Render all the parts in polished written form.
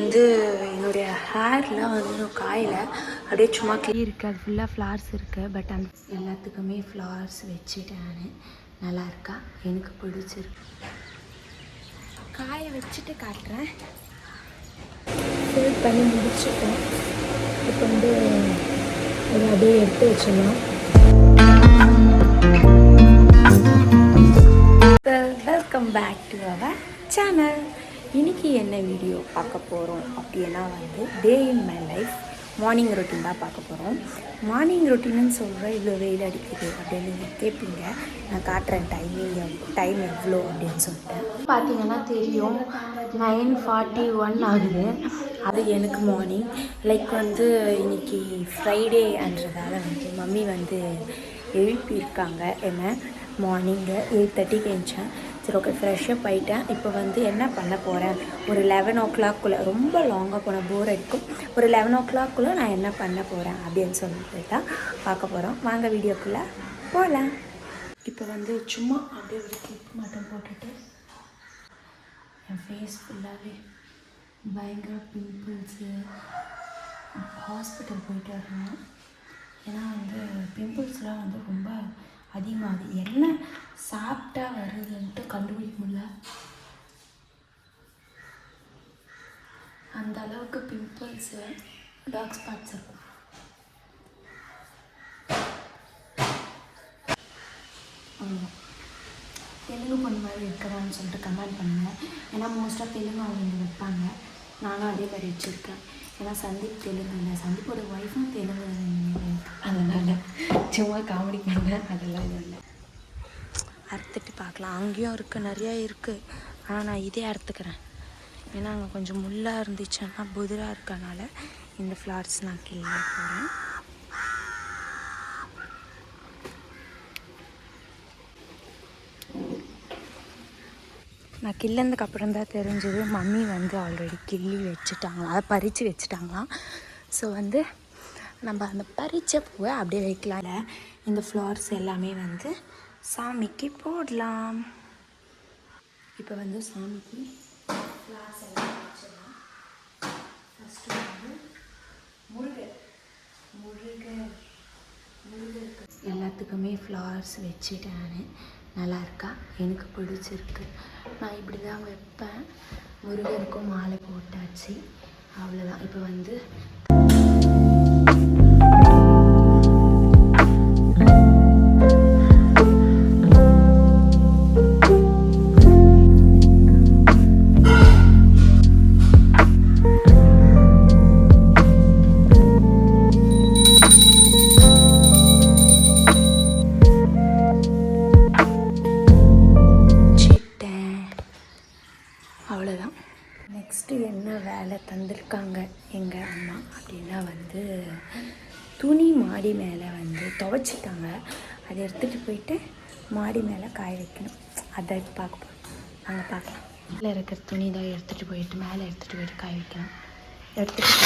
வந்து என்னுடைய ஹேர்லாம் வந்து இன்னும் காயில் அப்படியே சும்மா இருக்குது. அது ஃபுல்லாக ஃப்ளார்ஸ் இருக்குது. பட் அந்த எல்லாத்துக்குமே ஃப்ளார்ஸ் வச்சுட்டேன் நான். நல்லா இருக்கா? எனக்கு பிடிச்சிருக்கு. காய வச்சுட்டு காட்டுறேன். ஃபில் பண்ணி முடிச்சுட்டேன். இப்போ வந்து அதை அப்படியே எடுத்து வச்சிடலாம். Welcome back to our channel. இன்றைக்கி என்ன வீடியோ பார்க்க போகிறோம் அப்படின்னா வந்து day in my life morning routine தான் பார்க்க போகிறோம். மார்னிங் ரொட்டீன்னு சொல்கிறேன், இவ்வளோ வெயில் அடிக்குது அப்படின்னு நீங்கள் கேட்பீங்க. நான் காட்டுறேன் டைம் எவ்வளோ அப்படின்னு சொல்லிட்டு. பார்த்தீங்கன்னா தெரியும் 9:41 ஆகுது. அது எனக்கு மார்னிங். லைக் வந்து இன்றைக்கி ஃப்ரைடேன்றதால வந்து மம்மி வந்து எழுப்பியிருக்காங்க என்ன மார்னிங்கு 8:30க்கு எழுந்தேன். சரி, ஓகே, ஃப்ரெஷ்ஷப் ஆகிட்டேன். இப்போ வந்து என்ன பண்ண போகிறேன், ஒரு 11 o'clock ரொம்ப லாங்காக போன போர் அடிக்கும். ஒரு 11 o'clock நான் என்ன பண்ண போகிறேன் அப்படின்னு சொல்லிட்டு தான் பார்க்க போகிறோம். வாங்க வீடியோக்குள்ளே போகலாம். இப்போ வந்து சும்மா அப்படியே ஒரு கிளிப் மட்டும் போட்டுட்டு என் ஃபேஸ் ஃபுல்லாகவே பயங்கர பிம்பிள்ஸு. ஹாஸ்பிட்டல் போயிட்டு வரணும். ஏன்னா வந்து பிம்பிள்ஸ்லாம் வந்து ரொம்ப அதிகமாகுது. என்ன சாப்பிட்டா வருதுன்ட்டு கண்டுபிடிக்க முடியல. அந்த அளவுக்கு பிம்பிள்ஸு, டார்க் ஸ்பாட்ஸ் இருக்கும். தெலுங்கு பொண்ணு மாதிரி இருக்கிறான்னு சொல்லிட்டு கமெண்ட் பண்ணுவேன். ஏன்னா மோஸ்ட்டாக தெலுங்கு அவங்க இங்கே வைப்பாங்க. நானும் அதே மாதிரி வச்சுருக்கேன். ஏன்னா சந்தீப் தெலுங்கு இல்லை, சந்தீப்போட ஒய்ஃபும் தெலுங்கு, அதனால் சும்மா காமெடி பண்ணேன். அதெல்லாம் இது இல்லை. அறுத்துட்டு பார்க்கலாம். அங்கேயும் இருக்குது, நிறையா இருக்குது. ஆனால் நான் இதே அறுத்துக்கிறேன். ஏன்னா அங்கே கொஞ்சம் முள்ளாக இருந்துச்சுன்னா புதிராக இருக்கனால இந்த ஃப்ளார்ஸ் நான் கீழே போகிறேன். நான் கிள்ளதுக்கு அப்புறம் தான் தெரிஞ்சது மம்மி வந்து ஆல்ரெடி கிள்ளி வச்சுட்டாங்களாம், அதை பறித்து வச்சுட்டாங்களாம். ஸோ வந்து நம்ம அந்த பறித்த பூவை அப்படியே வைக்கலாம்ல. இந்த ஃப்ளார்ஸ் எல்லாமே வந்து சாமிக்கு போடலாம். இப்போ வந்து சாமிக்கு ஃப்ளார்ஸ் எல்லாம் வச்சிடலாம். ஃபஸ்ட்டு வந்து முருகர் எல்லாத்துக்குமே ஃப்ளார்ஸ் வச்சுட்டேன். நல்லா இருக்கா? எனக்கு பிடிச்சிருக்கு. நான் இப்படி தான் வைப்பேன். முருகருக்கும் மாலை போட்டாச்சு. அவ்வளோதான். இப்போ வந்து அவ்வளோதான். நெக்ஸ்ட்டு என்ன வேலை தந்திருக்காங்க எங்கள் அம்மா அப்படின்னா வந்து துணி மாடி மேலே வந்து துவைச்சிட்டாங்க. அதை எடுத்துகிட்டு போயிட்டு மாடி மேலே காய வைக்கணும். அதை இப்போ பார்க்க போகிறோம். நாங்கள் பார்க்கலாம். மேலே இருக்கிற துணி தான் எடுத்துகிட்டு போயிட்டு மேலே எடுத்துகிட்டு போயிட்டு காய வைக்கணும். எடுத்துகிட்டு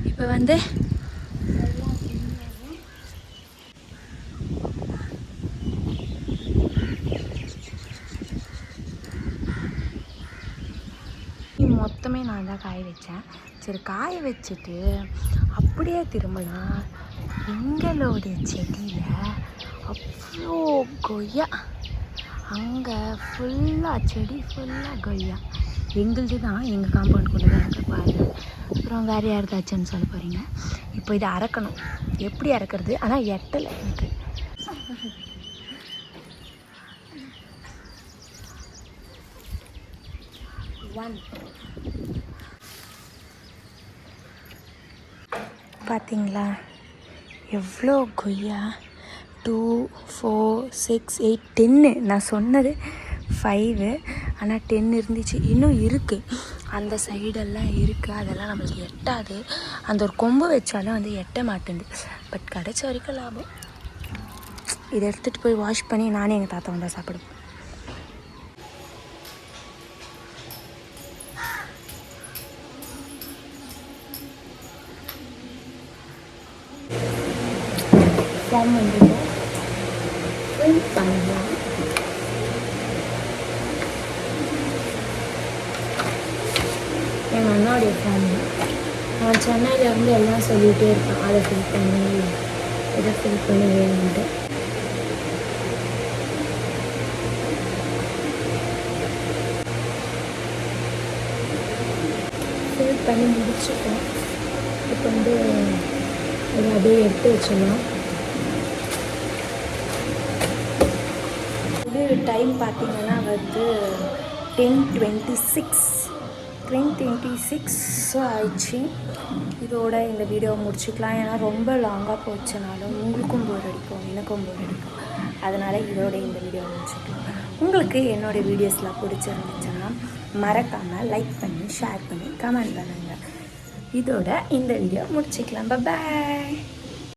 இப்போ வந்து மொத்தமே நான் தான் காய வச்சேன். சரி, காய வச்சுட்டு அப்படியே திரும்பினா எங்களுடைய செடியில் அவ்வளோ கொய்யா. அங்கே ஃபுல்லாக செடி ஃபுல்லாக கொய்யா. எங்களுது தான், எங்கள் காம்பவுண்டுக்குள்ளே தான் இருக்க பாருங்கள். அப்புறம் வேறு யாருக்காச்சுன்னு சொல்ல போகிறீங்க. இப்போ இதை அறக்கணும். எப்படி அறக்கிறது? ஆனால் எட்டலை எனக்கு. பார்த்தீங்களா எவ்வளோ கொய்யா? 2, 4, 6, 8, 10. நான் சொன்னது 5, ஆனால் 10 இருந்துச்சு. இன்னும் இருக்குது, அந்த சைடெல்லாம் இருக்குது. அதெல்லாம் நம்மளுக்கு எட்டாது. அந்த ஒரு கொம்பு வச்சாலும் வந்து எட்ட மாட்டேங்குது. பட் கிடச்ச வரைக்கும் லாபம். இதை எடுத்துகிட்டு போய் வாஷ் பண்ணி நானே எங்கள் தாத்தா வந்தால் சாப்பிடுவோம். ஃபார்ம் வந்து ஃபில் பண்ணலாம். எங்கள் அண்ணாவுடைய ஃபார்ம் நான் சென்னையிலேருந்து எல்லாம் சொல்லிகிட்டே இருப்பேன், அதை ஃபில் பண்ணி இதை ஃபில் பண்ணி வேணும்ட்டு. ஃபில் பண்ணி முடிச்சுட்டோம். இப்போ வந்து இதை அப்படியே எடுத்து வச்சிடலாம். இது டைம் பார்த்திங்கன்னா வந்து 10:26 ஆயிடுச்சு. இதோட இந்த வீடியோவை முடிச்சுக்கலாம். ஏன்னா ரொம்ப லாங்காக போச்சுனாலும் உங்களுக்கும் போர் அடிக்கும், எனக்கும் போர் அடிக்கும். அதனால் இதோட இந்த வீடியோவை முடிச்சுக்கலாம். உங்களுக்கு என்னோடய வீடியோஸ்லாம் பிடிச்சிருந்துச்சுன்னா மறக்காமல் லைக் பண்ணி, ஷேர் பண்ணி, கமெண்ட் பண்ணுங்கள். இதோட இந்த வீடியோ முடிச்சுக்கலாம். பாய்.